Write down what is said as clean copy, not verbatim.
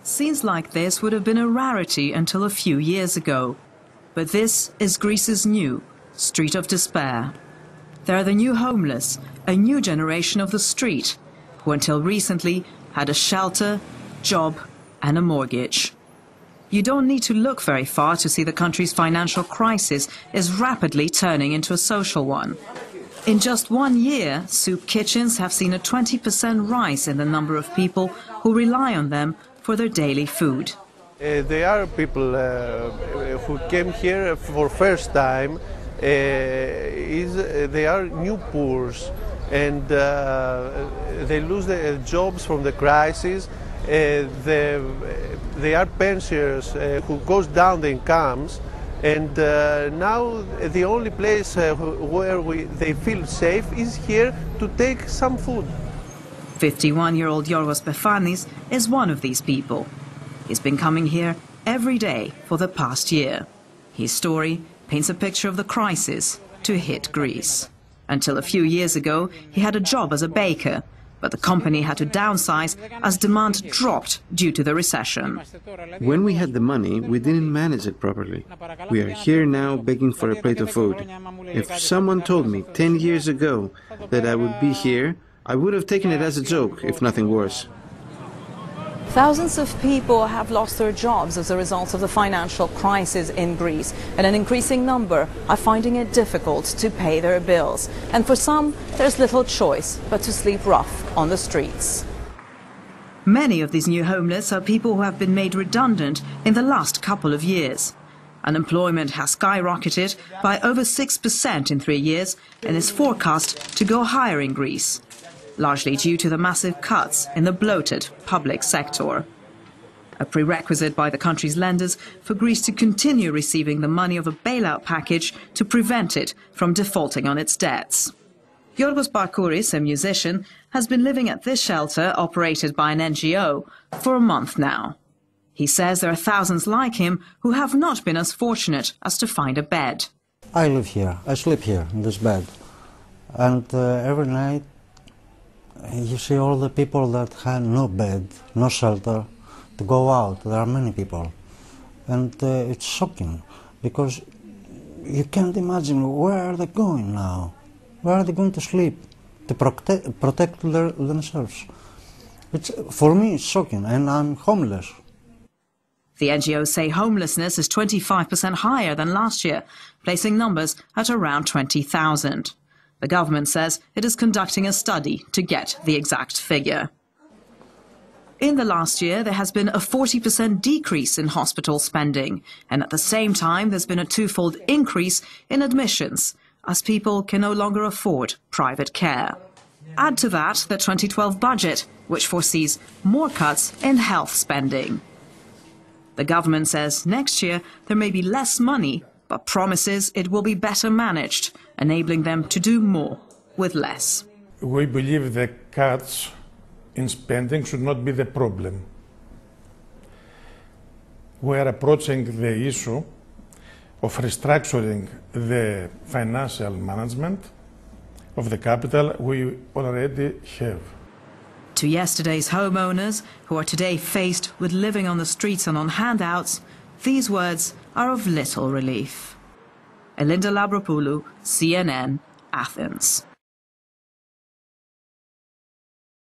Scenes like this would have been a rarity until a few years ago. But this is Greece's new street of despair. There are the new homeless, a new generation of the street, who until recently had a shelter, job and a mortgage. You don't need to look very far to see the country's financial crisis is rapidly turning into a social one. In just 1 year, soup kitchens have seen a 20% rise in the number of people who rely on them for their daily food. There are people who came here for first time. They are new poor, and they lose their jobs from the crisis. They are pensioners who goes down the incomes, and now the only place where they feel safe is here to take some food. 51-year-old Yorgos Pefanis is one of these people. He's been coming here every day for the past year. His story paints a picture of the crisis to hit Greece. Until a few years ago, he had a job as a baker, but the company had to downsize as demand dropped due to the recession. When we had the money, we didn't manage it properly. We are here now begging for a plate of food. If someone told me 10 years ago that I would be here, I would have taken it as a joke, if nothing worse. Thousands of people have lost their jobs as a result of the financial crisis in Greece, and an increasing number are finding it difficult to pay their bills. And for some, there's little choice but to sleep rough on the streets. Many of these new homeless are people who have been made redundant in the last couple of years. Unemployment has skyrocketed by over 6% in 3 years and is forecast to go higher in Greece, largely due to the massive cuts in the bloated public sector. A prerequisite by the country's lenders for Greece to continue receiving the money of a bailout package to prevent it from defaulting on its debts. Yorgos Barkouris, a musician, has been living at this shelter operated by an NGO for a month now. He says there are thousands like him who have not been as fortunate as to find a bed. I live here, I sleep here in this bed, and every night you see all the people that had no bed, no shelter, to go out. There are many people. And it's shocking, because you can't imagine where are they going now? Where are they going to sleep, to protect themselves? For me, it's shocking, and I'm homeless. The NGOs say homelessness is 25% higher than last year, placing numbers at around 20,000. The government says it is conducting a study to get the exact figure. In the last year, there has been a 40% decrease in hospital spending, and at the same time there's been a twofold increase in admissions, as people can no longer afford private care. Add to that the 2012 budget, which foresees more cuts in health spending. The government says next year there may be less money, but promises it will be better managed, enabling them to do more with less. We believe the cuts in spending should not be the problem. We are approaching the issue of restructuring the financial management of the capital we already have. To yesterday's homeowners, who are today faced with living on the streets and on handouts, these words are of little relief. Elinda Labropoulou, CNN, Athens.